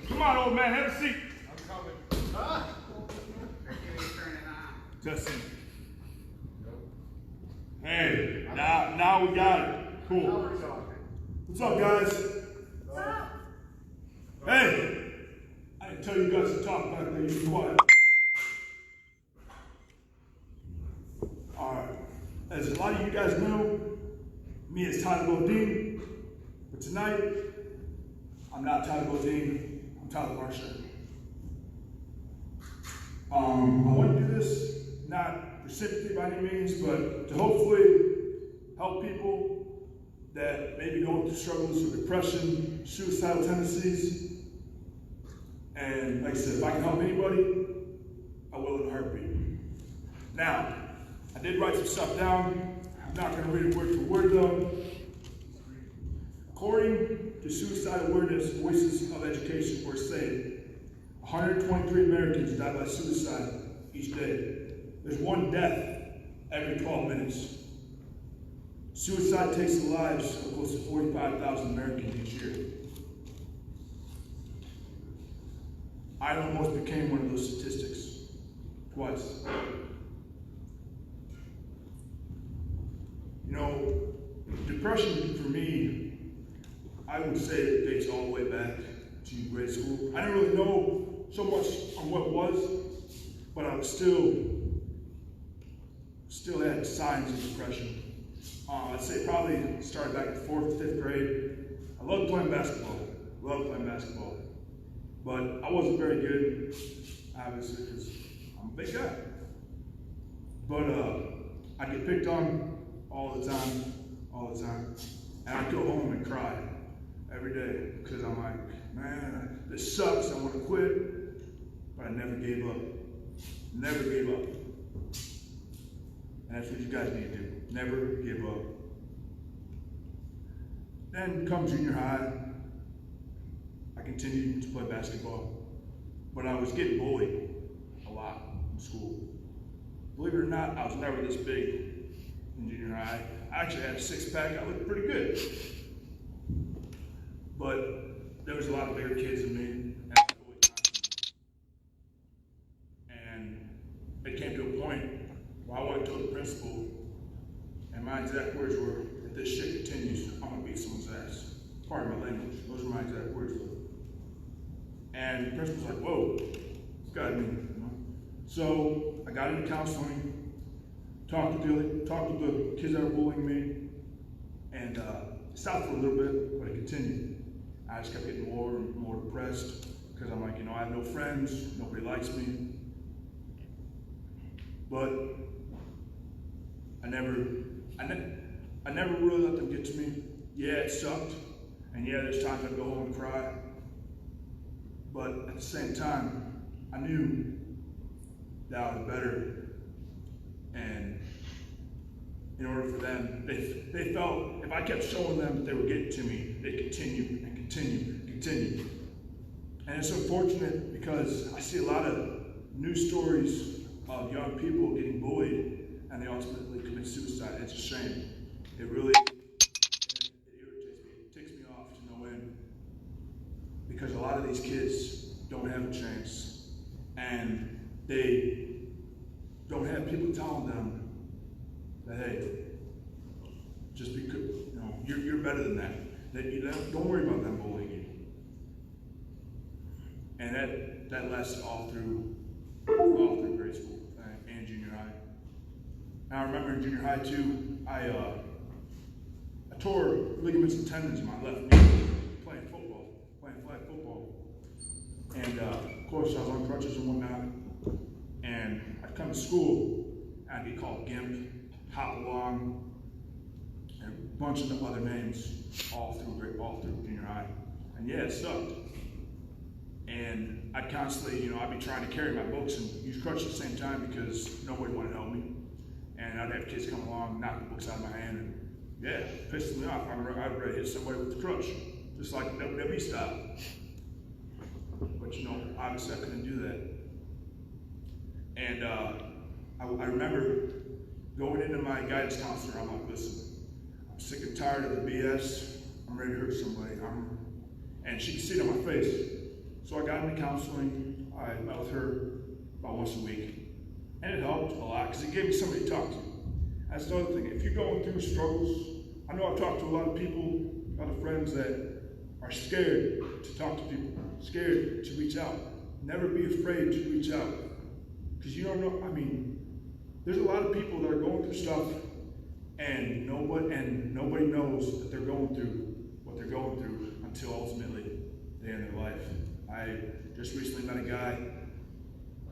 Come on, old man, have a seat. I'm coming. Huh? Justin. Hey, now we got it. Cool. What's up, guys? What's up? Hey, I didn't tell you guys to talk back there. You be quiet. Alright. As a lot of you guys know, me is Tyler Bodine. But tonight, I'm not Tyler Bodine, I'm Tyler Marshall. I want to do this not for sympathy by any means, but to hopefully help people that may be going through struggles with depression, suicidal tendencies. And like I said, if I can help anybody, I will in a heartbeat. Now, I did write some stuff down. I'm not going to read it word for word though. According to Suicide Awareness Voices of Education, or SAVE, 123 Americans die by suicide each day. There's one death every 12 minutes. Suicide takes the lives of close to 45,000 Americans each year. I almost became one of those statistics twice. You know, depression for me, I would say it dates all the way back to grade school. I didn't really know so much on what it was, but I was still had signs of depression. I'd say probably started back in 4th, 5th grade. I loved playing basketball. But I wasn't very good, obviously, because I'm a big guy. But I'd get picked on all the time. And I'd go home and cry every day because I'm like, man, this sucks, I want to quit. But I never gave up. Never gave up. And that's what you guys need to do. Never give up. Then come junior high, I continued to play basketball. But I was getting bullied a lot in school. Believe it or not, I was never this big in junior high. I actually had a six-pack. I looked pretty good. But there was a lot of bigger kids than me, and I was bullied constantly. And it came to a point where I went to the principal, and my exact words were, if this shit continues, I'm gonna beat someone's ass. Pardon my language. Those were my exact words, though. And the principal's like, whoa, this guy, you know? So I got into counseling, talked to the kids that were bullying me, and stopped for a little bit, but it continued. I just kept getting more and more depressed because I'm like, you know, I have no friends, nobody likes me. But I never really let them get to me. Yeah, it sucked, and yeah, there's times I'd go home and cry. But at the same time, I knew that I was better, and in order for them, they felt if I kept showing them that they were getting to me, they'd continue and continue and continue. And it's unfortunate because I see a lot of news stories of young people getting bullied and they ultimately commit suicide. It's a shame. It really irritates me. It ticks me off to no end. Because a lot of these kids don't have a chance. And they don't have people telling them that, hey, just because, you know, you're better than that. That you don't worry about them bullying you. And that lasted all through grade school and junior high. Now I remember in junior high too, I tore ligaments and tendons in my left knee playing football. of course, I was on crutches and whatnot. And I'd come to school, and I'd be called Gimp, Hop Along, and a bunch of the other names all through junior high. And yeah, it sucked. And I'd constantly, I'd be trying to carry my books and use crutches at the same time because nobody wanted to help me. And I'd have kids come along, knock the books out of my hand, and yeah, pissed me off. I'd ready to hit somebody with the crutch, just like WWE style. But obviously I couldn't do that. And I remember going into my guidance counselor. I'm like, listen, I'm sick and tired of the BS. I'm ready to hurt somebody. And she could see it on my face. So I got into counseling. I met with her about once a week. And it helped a lot because it gave me somebody to talk to. That's the other thing. If you're going through struggles, I know I've talked to a lot of people, a lot of friends that are scared to talk to people, scared to reach out. Never be afraid to reach out. Because you don't know, there's a lot of people that are going through stuff and nobody knows that they're going through what they're going through until ultimately they end their life. I just recently met a guy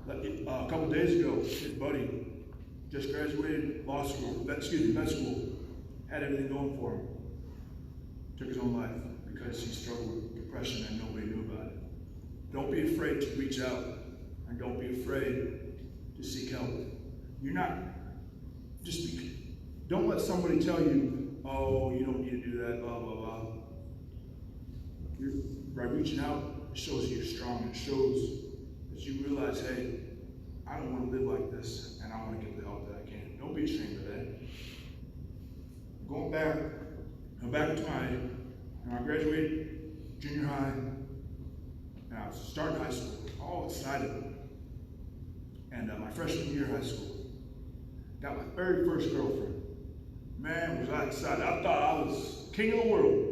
a couple days ago, his buddy, just graduated med school, had everything going for him. Took his own life because he struggled with depression and nobody knew about it. Don't be afraid to reach out, and don't be afraid to seek help. Don't let somebody tell you, oh, you don't need to do that, blah, blah, blah. By reaching out, it shows you're strong. It shows that you realize, hey, I don't want to live like this, and I want to get the help that I can. Don't be ashamed of that. Going back to I graduated junior high, and I was starting high school, all excited. And my freshman year of high school, got my very first girlfriend. Man, was I excited. I thought I was king of the world.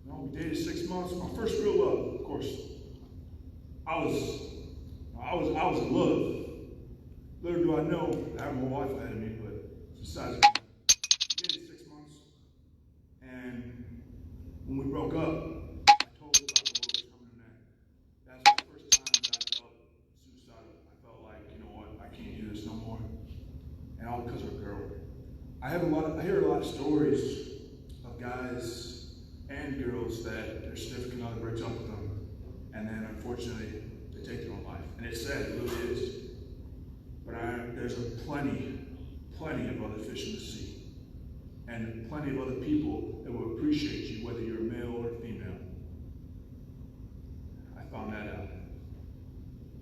We dated 6 months. My first real love, of course. I was in love. Little do I know I have my wife ahead of me, but besides that, we dated 6 months. And when we broke up, I told her about the world was coming to an end. That's the first time that I felt suicidal. I felt like, you know what, I can't do this no more. And all because of a girl. I hear a lot of stories of guys and girls that their significant other breaks up with them, and then unfortunately they take their own life. And it's sad, it really is. But there's plenty of other fish in the sea, and plenty of other people that will appreciate you, whether you're a male or a female. I found that out.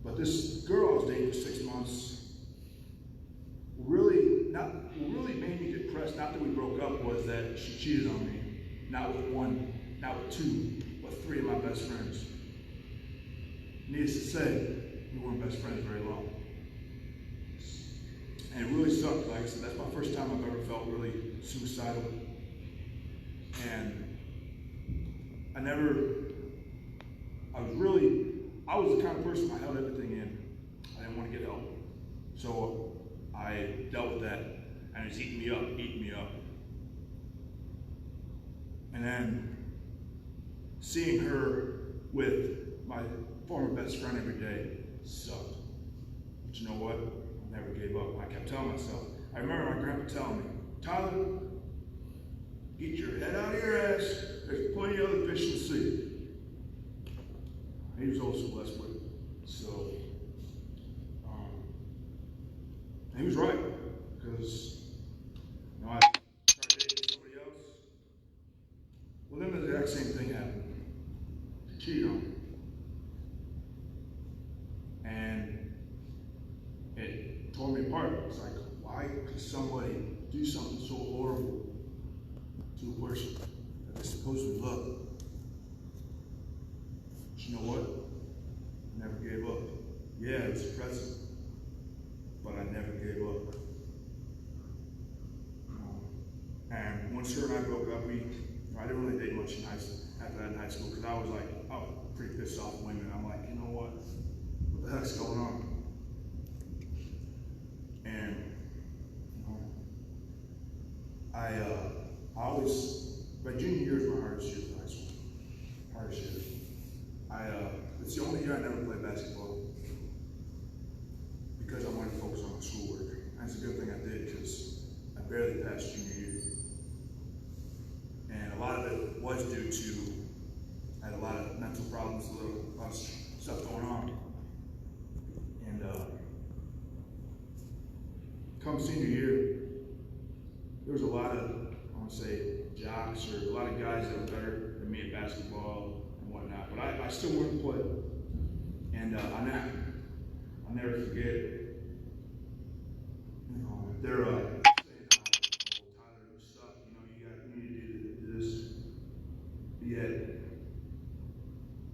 But this girl I was dating for 6 months, what really made me depressed, not that we broke up, was that she cheated on me. Not with one, not with two, but 3 of my best friends. Needless to say, we weren't best friends very long. And it really sucked. Like I said, that's my first time I've ever felt really suicidal. And I was the kind of person, I held everything in. I didn't want to get help. So I dealt with that, and it was eating me up. And then seeing her with my former best friend every day sucked. But you know what? I never gave up. I kept telling myself. I remember my grandpa telling me, Tyler, get your head out of your ass. There's plenty of other fish in the sea. And he was also blessed with it. So, and he was right. Because, I started dating somebody else. Well, then the exact same thing happened. She cheated on me. And it tore me apart. It's like, why could somebody do something so horrible to a person that they supposedly love? But you know what? I never gave up. Yeah, it was depressing, but I never gave up. And once her and I broke up, I didn't really date much after that in high school because I was pretty pissed off at women. I'm like, you know what the heck's going on? And I always, my junior year is my hardest year in high school. Hardest year. it's the only year I never played basketball because I wanted to focus on my schoolwork. And it's a good thing I did because I barely passed junior year. And a lot of it was due to, I had a lot of mental problems, a lot of stuff going on. And come senior year, there was a lot of, I want to say, jocks or a lot of guys that were better than me at basketball and whatnot. But I still wanted to play. And I'll never forget, you know, they're saying, oh, Tyler, you suck, you know, you need to do this. But yet,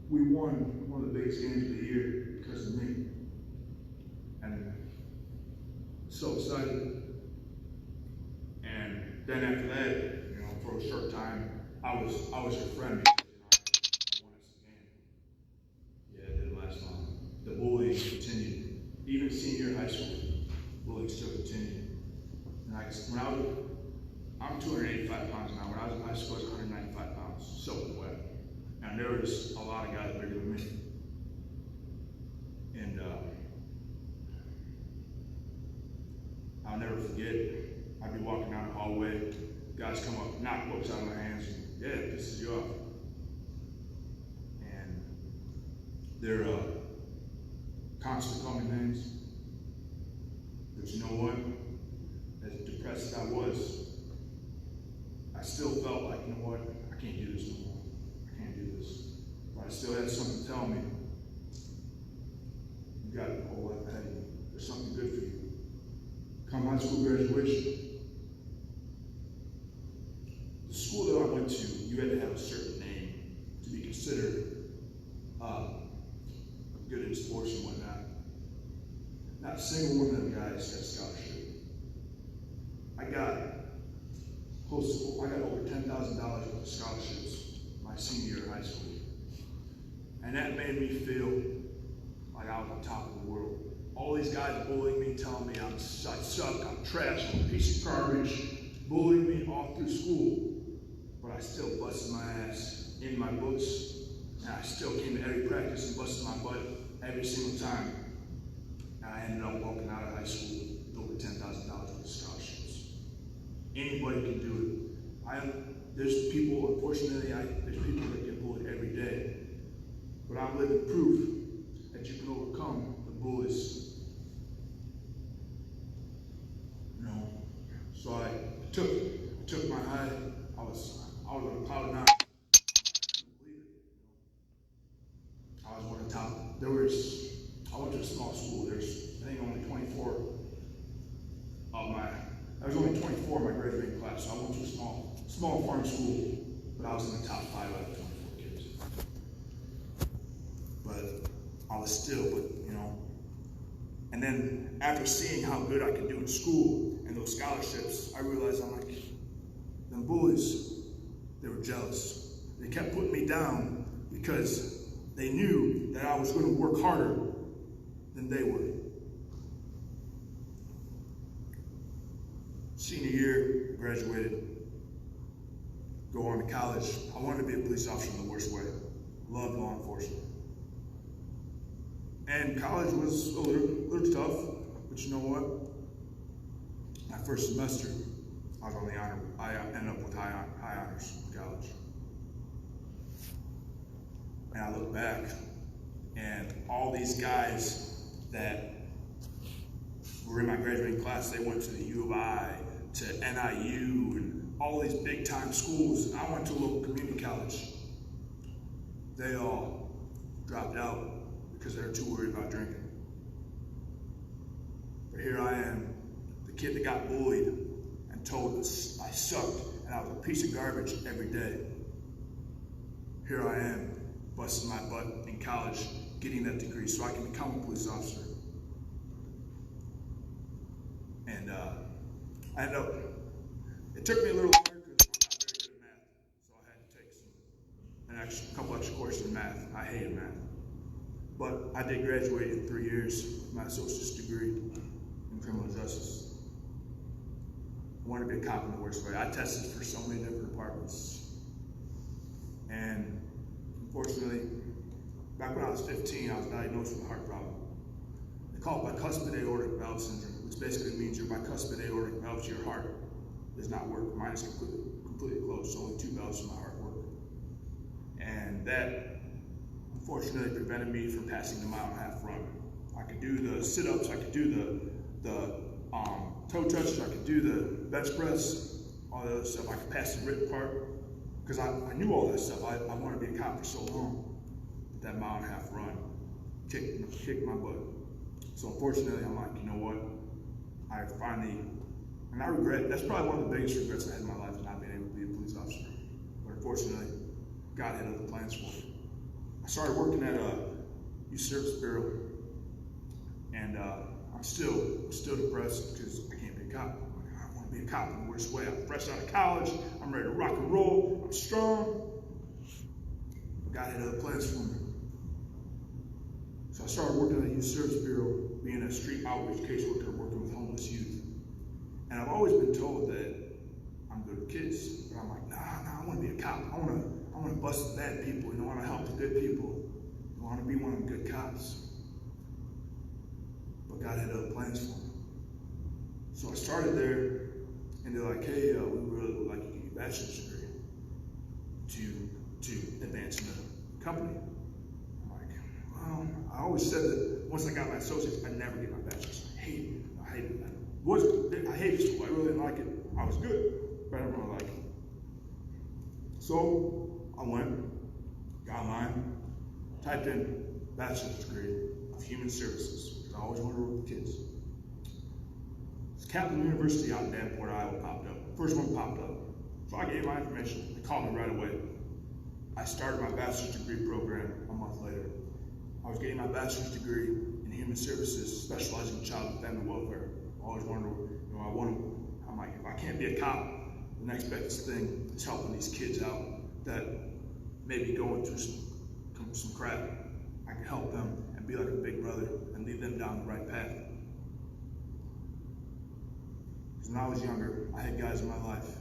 we won one of the biggest games of the year because of me. And so excited. And then after that, you know, for a short time, I was your friend because, you know, I won us a game. Yeah, it didn't last long. The bullying continued. Even senior year high school, bullying still continued. And I'm 285 pounds now. When I was in high school, I was 195 pounds, soaking wet. And there was a lot of guys bigger than me. And I'll never forget, I'd be walking down the hallway, guys come up, knock books out of my hands, and yeah, pisses you off. And they're constantly calling me names. But you know what? As depressed as I was, I still felt like, you know what? I can't do this no more. I can't do this. But I still had something to tell me. You got a whole life ahead of you. There's something good for you. Come high school graduation. The school that I went to, you had to have a certain name to be considered good in sports and whatnot. Not a single one of them guys got a scholarship. I got over $10,000 worth of scholarships my senior year of high school. And that made me feel like I was on top of the world. All these guys bullying me, telling me I suck, I'm trash, I'm a piece of garbage, bullying me all through school. But I still busted my ass in my books, and I still came to every practice and busted my butt every single time. And I ended up walking out of high school with over $10,000 worth of scholarships. Anybody can do it. There's people, unfortunately, there's people that get bullied every day. But I'm living proof that you can overcome the bullies. You know, so I took my high. I was on cloud nine. I couldn't believe it. I was one of the top. I went to a small school. There's, I think, only 24 there was only 24 in my graduating class, so I went to a small farm school, but I was in the top 5 out of 24 kids. But I was still, you know. And then after seeing how good I could do in school and those scholarships, I realized I'm like, them bullies, they were jealous. They kept putting me down because they knew that I was going to work harder than they were. Senior year, graduated, go on to college. I wanted to be a police officer in the worst way. Loved law enforcement. And college was a little tough, but you know what? My first semester, I was on the honor. I ended up with high honors in college. And I look back, and all these guys that were in my graduating class, they went to the U of I, to NIU, and all these big time schools. I went to a local community college. They all dropped out because they were too worried about drinking. But here I am, the kid that got bullied and told us I sucked and I was a piece of garbage every day. Here I am, busting my butt in college, getting that degree so I can become a police officer. And I ended up, it took me a little longer because I'm not very good at math, so I had to take a couple extra courses in math. I hated math. But I did graduate in 3 years with my associate's degree in criminal justice. I wanted to be a cop in the worst way. I tested for so many different departments. And unfortunately, back when I was 15, I was diagnosed with a heart problem. They call it bicuspid aortic valve syndrome, which basically means your bicuspid aortic valve to your heart does not work. Mine is completely closed, so only 2 valves in my heart work. And that, unfortunately, prevented me from passing the 1.5 mile run. I could do the sit-ups, I could do the toe touches, I could do the bench press, all the other stuff. I could pass the written part, because I knew all that stuff. I wanted to be a cop for so long. But that 1.5 mile run kicked my butt. So unfortunately, I'm like, you know what? I finally, and I regret, that's probably one of the biggest regrets I had in my life, not being able to be a police officer. But unfortunately, God had other plans for me. I started working at a youth service bureau, and I'm still depressed because I can't be a cop. I want to be a cop in the worst way. I'm fresh out of college. I'm ready to rock and roll. I'm strong. But God had other plans for me. So I started working at a youth service bureau, being a street outreach caseworker, working with homeless youth. And I've always been told that I'm good with kids. But I'm like, nah, I want to be a cop. I want to bust the bad people. I want to help the good people. I want to be one of them good cops. But God had other plans for me. So I started there, and they're like, hey, we really would like you to get your bachelor's degree to advance in the company. I'm like, well, I always said that once I got my associates, I'd never get my bachelor's. I hated it. I hated school. I really didn't like it. I was good, but I didn't really like it. So I went, got online, typed in bachelor's degree of human services, because I always wanted to work with kids. Kaplan University out in Danport, Iowa popped up. First one popped up. So I gave my information. They called me right away. I started my bachelor's degree program a month later. I was getting my bachelor's degree in human services, specializing in child and family welfare. I always wanted to, I'm like, if I can't be a cop, the next best thing is helping these kids out that may be going through some crap. I can help them and be like a big brother and lead them down the right path. Because when I was younger, I had guys in my life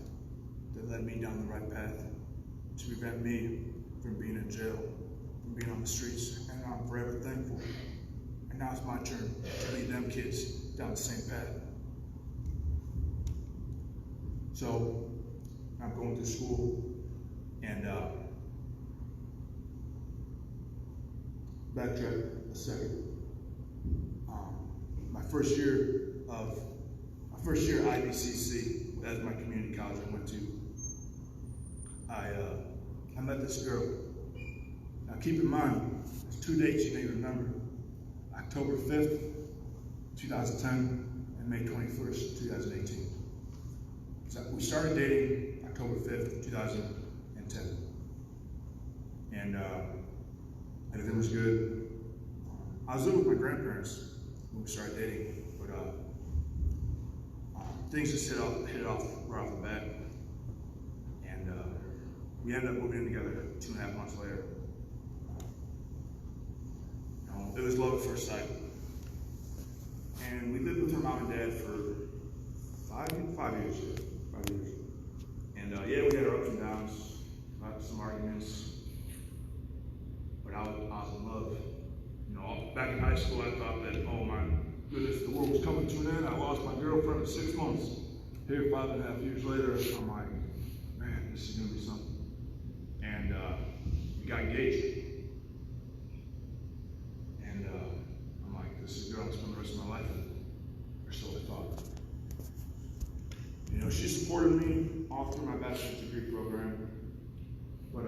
that led me down the right path to prevent me from being in jail, from being on the streets, and I'm forever thankful. And now it's my turn to lead them kids down the same path. So I'm going through school, and backtrack a second. My first year at IBCC, that's my community college I went to. I met this girl. Now keep in mind, there's 2 dates you may remember: October 5th, 2010, and May 21st, 2018. So we started dating October 5th, 2010, and everything was good. I was living with my grandparents when we started dating, but things just hit off right off the bat, and we ended up moving in together 2.5 months later. It was love at first sight, and we lived with her mom and dad for 5 years. And yeah, we had our ups and downs, some arguments, but I was in love. Back in high school, I thought that, oh my goodness, the world was coming to an end. I lost my girlfriend in 6 months. Here, 5.5 years later, I'm like, man, this is gonna be something. And we got engaged. And I'm like, this is a girl I'm spending the rest of my life with. Or so I thought. She supported me all through my bachelor's degree program. But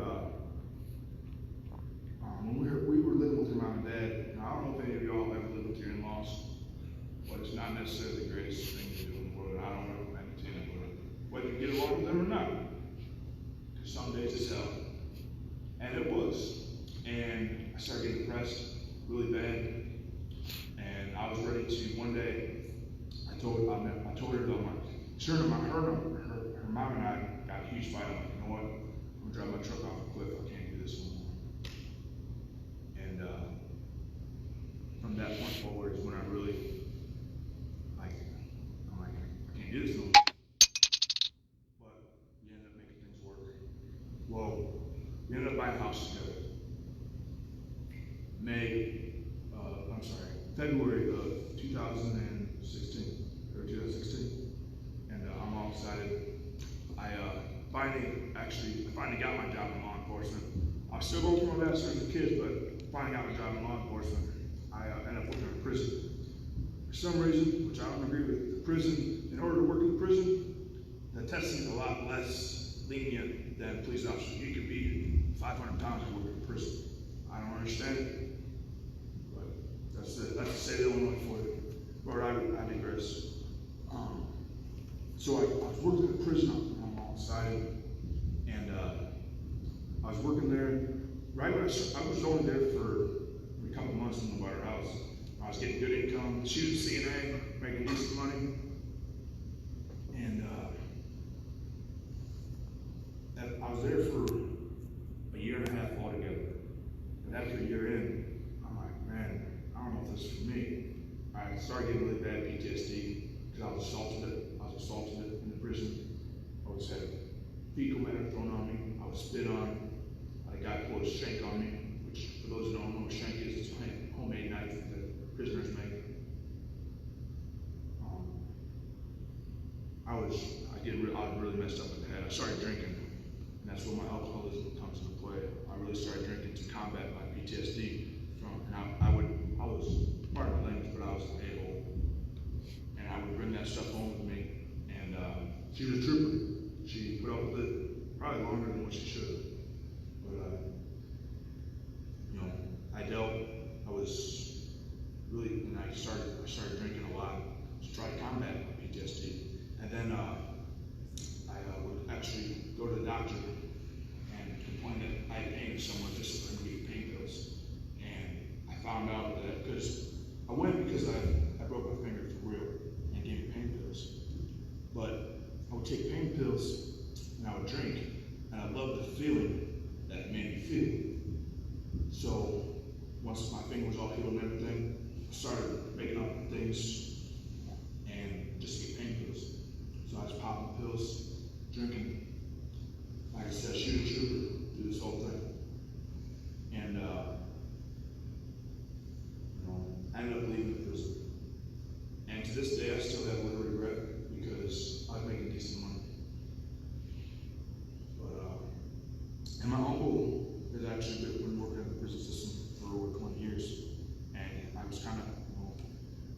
when we were living with her mom and dad, and I don't know if any of y'all ever lived with your in-laws, but it's not necessarily the greatest thing to do in the world, and I don't recommend it to anyone, whether you get along with them or not. Because some days it's hell. And it was. And I started getting depressed really bad. And I was ready to, one day, I told her that I'm like, sure, her mom and I got a huge fight. I'm like, you know what? I'm gonna drive my truck off a cliff. I can't do this anymore. And from that point forward is when I really, I'm like, I can't do this no more. But we ended up making things work. Well, we ended up buying a house together. February of 2016, or 2016, and I'm all excited. I finally got my job in law enforcement. I was still going through my best as a kid, but finally got my job in law enforcement. I ended up working in prison. For some reason, which I don't agree with, the prison, in order to work in the prison, the testing is a lot less lenient than police officers. You could be 500 pounds and work in prison. I don't understand it, but that's the state of Illinois for you. Lord, I digress. So I was working in the prison on my side, and I was working there. Right when I was only there for a couple months in the warehouse. I was getting good income. She was a CNA, making decent money, and I was there for a year and a half altogether. And after a year in, I'm like, man, I don't know if this is for me. I started getting really bad PTSD because I was assaulted in the prison. I was had fecal matter thrown on me. I was spit on. A guy pulled a shank on me, which for those who don't know what a shank is, it's a homemade knife that prisoners make. I was really messed up in the head. I started drinking, and that's where my alcoholism comes into play. I really started drinking to combat my PTSD and I was, pardon my language, but I was an a-hole. And I would bring that stuff home with me, and she was a trooper. She put up with it probably longer than what she should have. But, I was really, and I started drinking a lot to try to combat my PTSD. And then I would actually go to the doctor and complain that I had pain somewhere just so I could get pain pills. And I found out that because I went because I broke my finger for real and gave me pain pills. But I would take pain pills and I would drink, and I loved the feeling that it made me feel. So once my finger was all healed and everything, I started making up things and just to get pain pills. So I was popping pills, drinking, like I said, shooting trooper through this whole thing. And I ended up leaving the prison. And to this day I still have a little regret because I was making decent money. But and my uncle has actually been working in the prison system for over 20 years. And I was kind of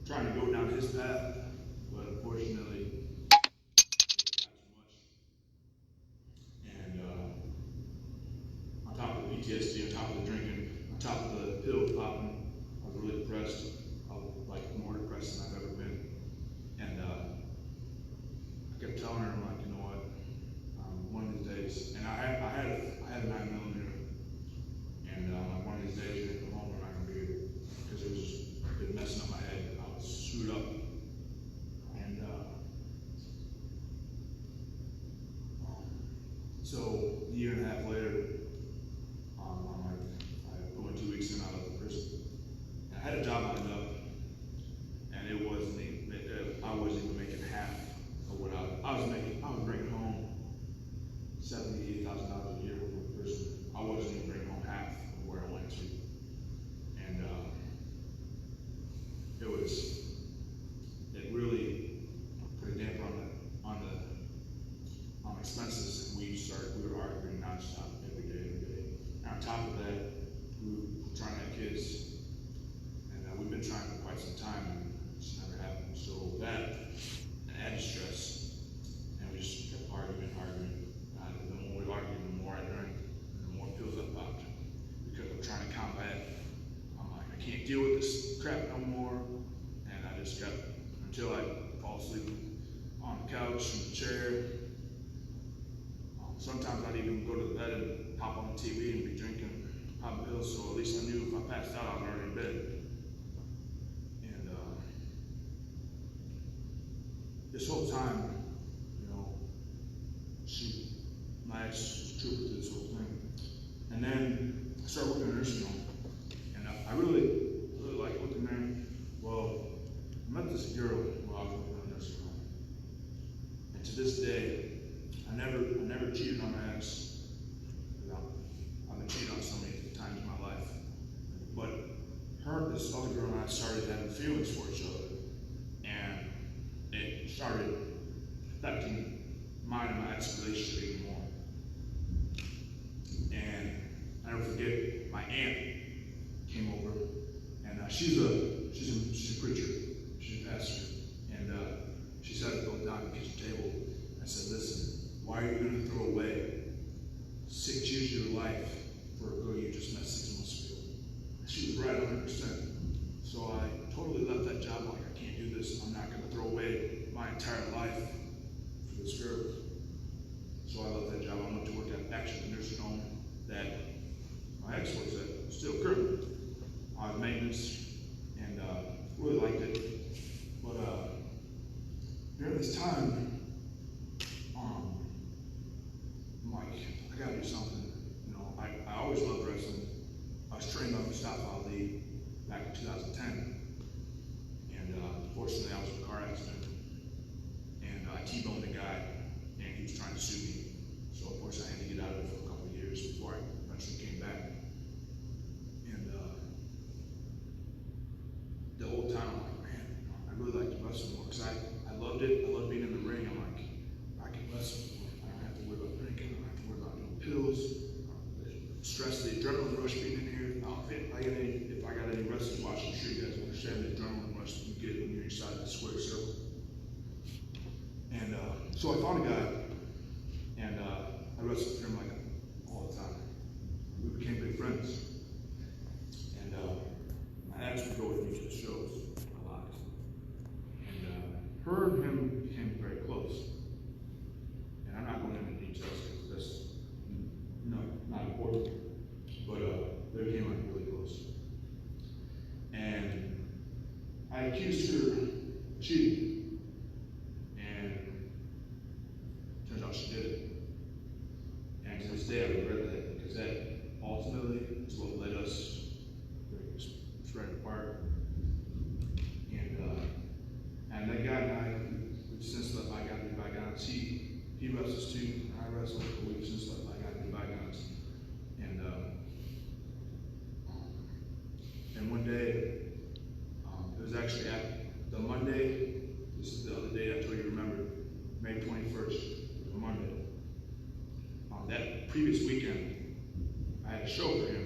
trying to go down his path, but unfortunately not too much. And on top of the PTSD, on top of the drinking, on top of the pill popping, I was really depressed. I was like more depressed than I've ever been. And I kept telling her, I'm like, you know what? One of these days, and I had a 9mm, and one of these days you're gonna come home and I'm not gonna be here because it was messing up my head. I was screwed up, and so a year and a half later, I'm going 2 weeks in out of the prison. And I had a job lined up, and I wasn't even making half of what I was making. I was bringing home $70,000, $80,000 a year from the prison. I wasn't even bringing home half of where I went to, and it really put a damper on the expenses. We were arguing nonstop every day. And on top of that, we were trying to have kids, and we've been trying for quite some time, and it's never happened. So that added stress, and we just kept arguing. The more we argued, the more I drank, and the more pills I popped, because I'm trying to combat. I'm like, I can't deal with this crap no more, and I just kept until I fall asleep on the couch, in the chair. Sometimes I'd even go to the bed and pop on the TV and be drinking, popping pills, so at least I knew if I passed out, I was already in bed. And this whole time, my ex was true to this whole thing. And then I started working in a nursing home, and I really liked working there. Well, I met this girl while I was working in a nursing home, and to this day, I never cheated on my ex. I've been cheated on so many times in my life, but this other girl and I started having feelings for each other. And it started affecting mine and my ex relationship even more. And I never forget, my aunt came over, and she's a preacher, she's a pastor, and she sat down at the kitchen table and said, "Listen, why are you going to throw away 6 years of your life for a girl you just met 6 months ago?" And she was right 100%. So I totally left that job. Like, I can't do this. I'm not going to throw away my entire life for this girl. So I left that job. I went to work at actually the nursing home that my ex works at, still currently. I was maintenance, and really liked it. But during this time, I'm like, I gotta do something. You know, I always loved wrestling. I was trained by Mustafa Ali back in 2010, and unfortunately I was in a car accident, and I T-boned a guy, and he was trying to sue me. So of course I had to get out of it for a couple of years before I eventually came back. And the whole time I'm like, man, I really like to wrestle more, because I loved it. I loved being in the ring. I'm like, I can wrestle more. I don't have to worry about drinking. I don't have to worry about doing pills. Stress, the adrenaline rush being in here. If I got any wrestling watching, I'm sure you guys understand the adrenaline rush that you get when you're inside the square circle. And so I found a guy, and I wrestled with him like all the time. We became good friends. And my ex would go with me to the shows a lot. And her and him became very close. And I'm not going into details because that's not important. But they became like really close. And I accused her of cheating. And turns out she did it. And to this day I regret that, because that ultimately is what led us spread apart. And that guy and I, we've since let bygones be bygones. He wrestles too, and I wrestle, but we've since let bygones be bygones. And one day, it was actually at the Monday, this is the other day I told you to remember, May 21st, it was a Monday. That previous weekend, I had a show for him,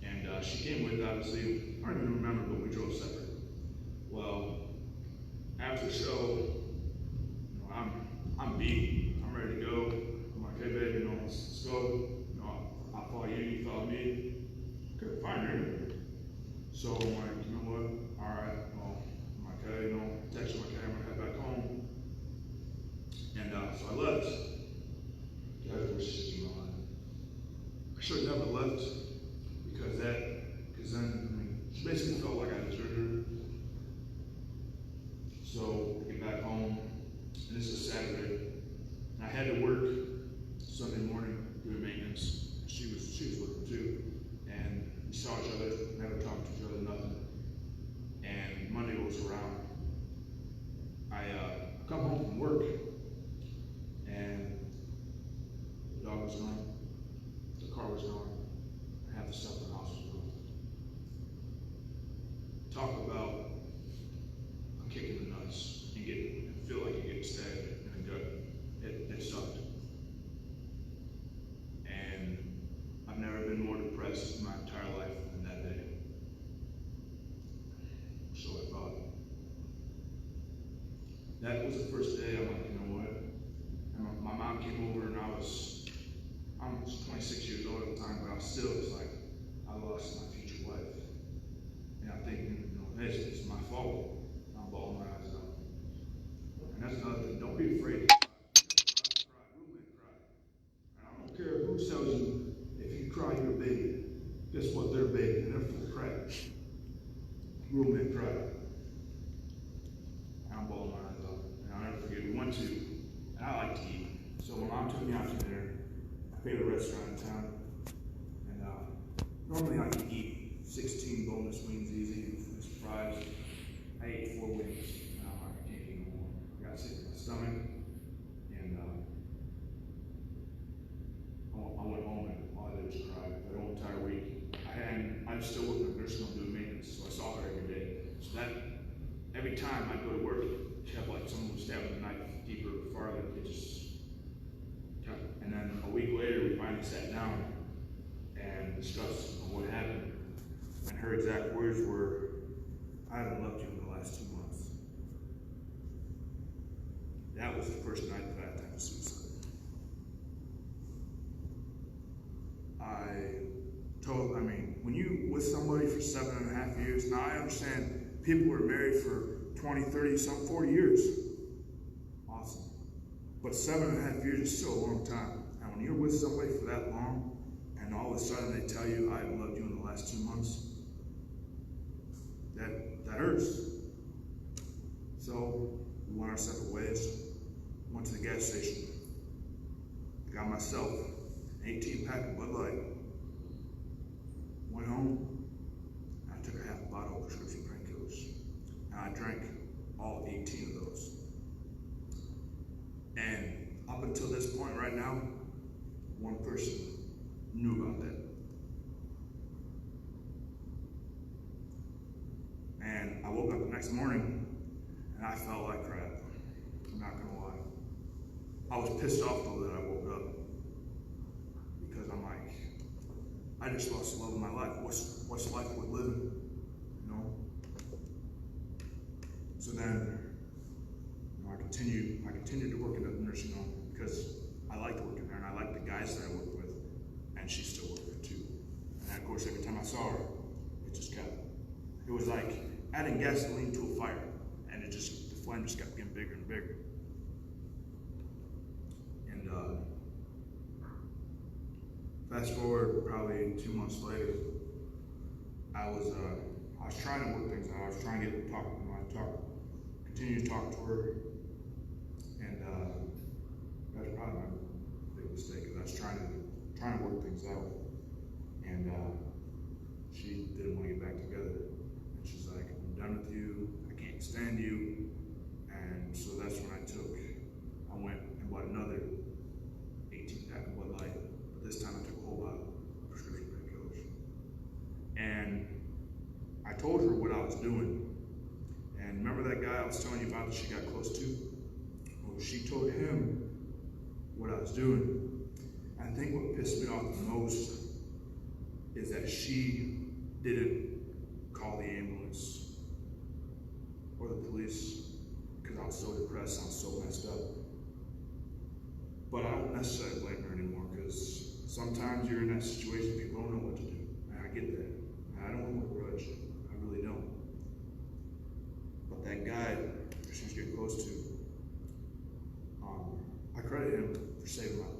and she came with, obviously, I don't even remember, but we drove separate. Well, after the show, you know, I'm beat, I'm ready to go. I'm like, hey babe, you know, let's go. You know, I'll follow you, you follow me. Couldn't find her anywhere. So I'm like, you know what? All right, well, I'm like, hey, you know, texted my camera, head back home. And so I left. Guys were sitting on. I should have never left, because then, I mean, she basically felt like I deserted her. So I get back home, and this is Saturday, and I had to work Sunday morning doing maintenance. She was working too, and we saw each other, never talked to each other, nothing. And Monday rolls around. I come home from work, and the dog was gone, the car was gone, half the stuff in the house was gone. Talk about a kick in the nuts and feel like you get stabbed in the gut. It sucked. And I've never been more depressed in my entire life than that day. So I thought. That was the first day I'm like, you know what? And my mom came over, and I was 26 years old at the time, but I was still, it's like, I lost my future wife. And I'm thinking, you know, hey, it's my fault. I'm bawling my eyes out. And that's another thing. Don't be afraid to cry. Cry. Roommate cry. And I don't care who tells you, if you cry, you're a baby. Guess what? They're a baby, and they're full of crap. Roommate cry. And I'm bawling my eyes out. And I'll never forget, we went to, and I like to eat. So my mom took me out to dinner. I paid a restaurant in town. And normally I can eat 16 boneless wings easy with fries. I ate 4 wings. And I'm like, I can't eat no more. I got sick in my stomach. And I went home, and all I did was cry the whole entire week. I was still working at nursing home doing maintenance. that every time I'd go to work, she'd have like someone would stab with a knife deeper, farther. It just, and then a week later, we finally sat down and discussed what happened. And her exact words were, "I haven't loved you in the last 2 months." That was the first night that I attempted suicide. When you with somebody for 7.5 years, now I understand people were married for 20, 30, some 40 years. Awesome. But 7.5 years is still a long time. And when you're with somebody for that long, and all of a sudden they tell you, "I haven't loved you in the last 2 months," that hurts. So we went our separate ways, went to the gas station. I got myself an 18 pack of Bud Light. Went home, and I took a half bottle of prescription painkillers. And I drank all 18 of those. And up until this point right now, one person knew about that. And I woke up the next morning, and I felt like crap. I'm not gonna lie. I was pissed off though that I woke up, because I'm like, I just lost the love of my life. What's life worth living? You know? So then, I continued to work in a nursing home because I liked working there and I liked the guys that I worked with, and she still worked there too. And of course, every time I saw her, it was like adding gasoline to a fire, and the flame just kept getting bigger and bigger. And fast forward probably 2 months later, I was trying to work things out. I was trying to continue to talk to her, and that's probably my big mistake. Because I was trying to work things out, and she didn't want to get back together. And she's like, "I'm done with you. I can't stand you." And so that's when I went and bought another 18 pack of Bud Light. But this time I took a whole lot of prescription painkillers. And I told her what I was doing. And remember that guy I was telling you about that she got close to? Well, she told him what I was doing. I think what pissed me off the most is that she didn't call the ambulance or the police, because I was so depressed, I was so messed up. But I don't necessarily blame her anymore, because sometimes you're in that situation, people don't know what to do. And I get that. And I don't hold a grudge. I really don't. But that guy that she was getting close to, I credit him for saving my life.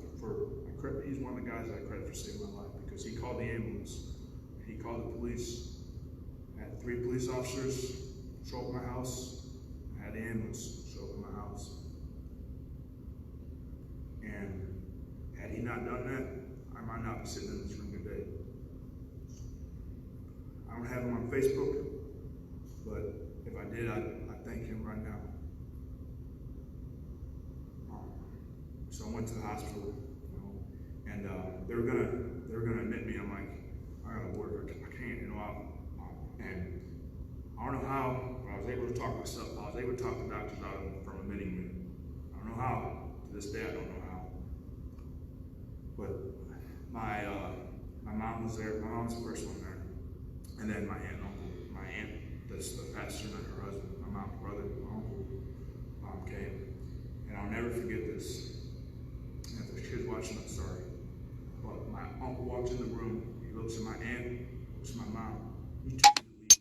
He's one of the guys that I credit for saving my life, because he called the ambulance, he called the police. I had 3 police officers show up at my house. I had the ambulance show up at my house. And had he not done that, I might not be sitting in this room today. I don't have him on Facebook, but if I did, I'd thank him right now. So I went to the hospital, and they were gonna admit me. I'm like, I gotta work. I can't, and I don't know how, but I was able to talk myself. I was able to talk the doctors out from admitting me. I don't know how. To this day, I don't know how. But my mom was there. My mom was the first one there, and then my aunt and uncle. My aunt, that's the pastor, and her husband. My mom's brother, my uncle, came, and I'll never forget this. And if there's kids watching, I'm sorry. But my uncle walks in the room. He looks at my aunt, looks at my mom. He turns to leave.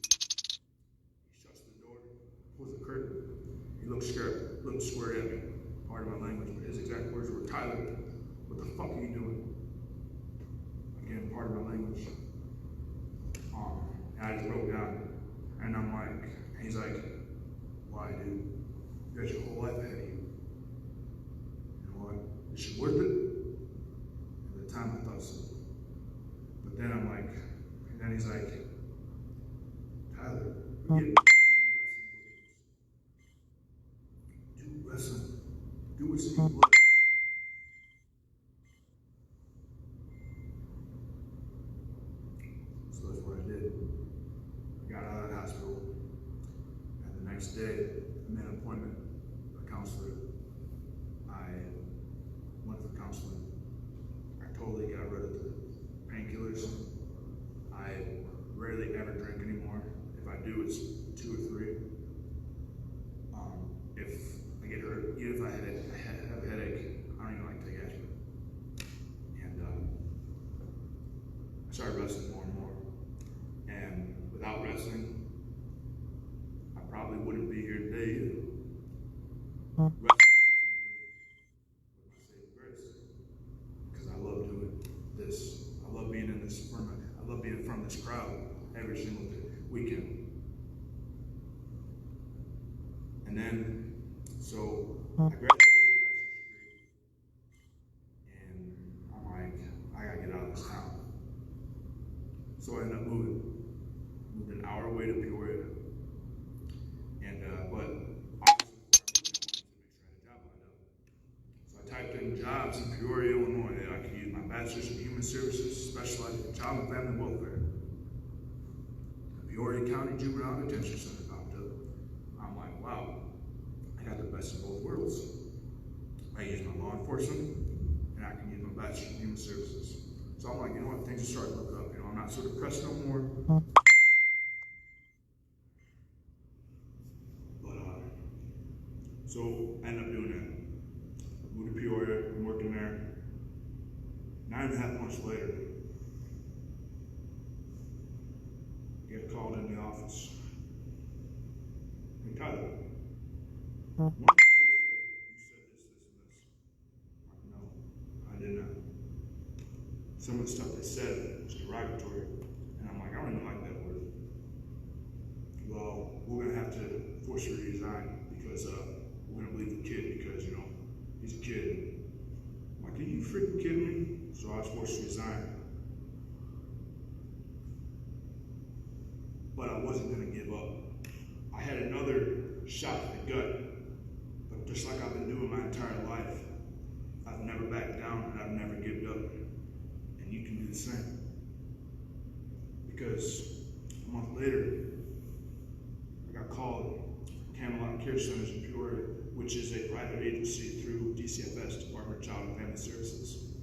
He shuts the door, pulls the curtain. He looks scared, looks squared at me. Pardon my language, but his exact words were, "Tyler, what the fuck are you doing?" Again, pardon my language. And I just broke down, and I'm like, he's like, "Why, dude? You got your whole life ahead of you. You know what? Is she worth it?" At the time, I thought so. But then I'm like, and then he's like, "Tyler, you're getting do wrestling. Do what's in your blood." So that's what I did. I got out of the hospital. next day, I made an appointment with a counselor. I went for counseling. I totally got rid of the painkillers. I rarely ever drink anymore. If I do, it's 2 or 3. If I get hurt, even if I have a headache, I don't even like to take aspirin. And I started wrestling more and more. And without wrestling, I probably wouldn't be here today either. Wrestling ultimately was my saving grace, because I love doing this. I love being in this tournament. I love being in front of this crowd every single weekend. And then, so I graduated with my bachelor's degree, and I'm like, I gotta get out of this town. So I ended up moved an hour away to Peoria. And but obviously before I moved, I wanted to make sure I had a job lined up. So I typed in jobs in Peoria, Illinois, that I could use my bachelor's in human services, specializing in child and family welfare. The Peoria County Juvenile Detention Center popped up. I'm like, wow, I got the best of both worlds. I use my law enforcement, and I can use my bachelor's in human services. So I'm like, you know what, things are starting to look up. You know, I'm not so depressed no more. But so I ended up doing that. Moved to Peoria, I'm working there. 9.5 months later, I get called in the office. Hey, Tyler, one of the kids said you said this, and this. I'm like, no, I did not. Some of the stuff they said was derogatory, and I'm like, I don't even like that word. Well, we're gonna have to force you to resign because we're gonna believe the kid because, you know, he's a kid. I'm like, are you freaking kidding me? So I was forced to resign. But I wasn't gonna give up. I had another shot in the gut, but just like I've been doing my entire life, I've never backed down and I've never given up. And you can do the same. Because a month later, I got called Camelot Care Centers in Peoria, which is a private agency through DCFS, Department of Child and Family Services.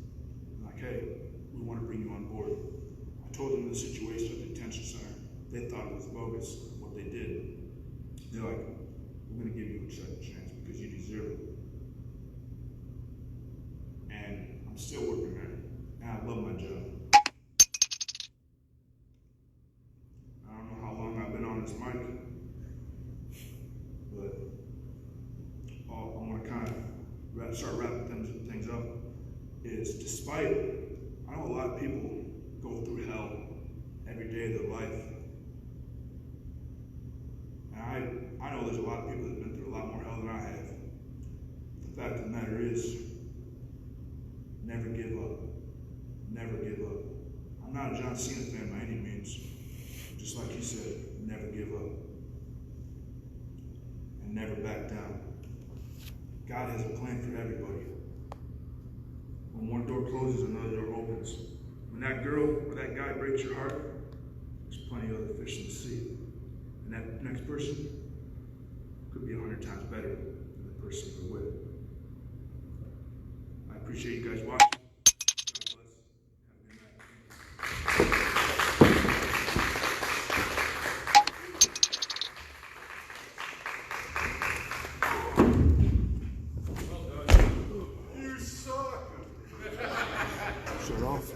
I'm like, hey, we want to bring you on board. I told them the situation at the detention center. They thought it was bogus, what they did. They're like, we're going to give you a second chance because you deserve it. And I'm still working there, and I love my job. I don't know how long I've been on this mic, but I want to kind of start wrapping things up. Is despite, I know a lot of people go through hell every day of their life. And I know there's a lot of people that have been through a lot more hell than I have. The fact of the matter is, never give up. Never give up. I'm not a John Cena fan by any means. Just like he said, never give up. And never back down. God has a plan for everybody. When one door closes, another door opens. When that girl or that guy breaks your heart, there's plenty of other fish in the sea. And that next person could be 100 times better than the person you're with. I appreciate you guys watching. God bless. Have a good night. You suck. Shut off.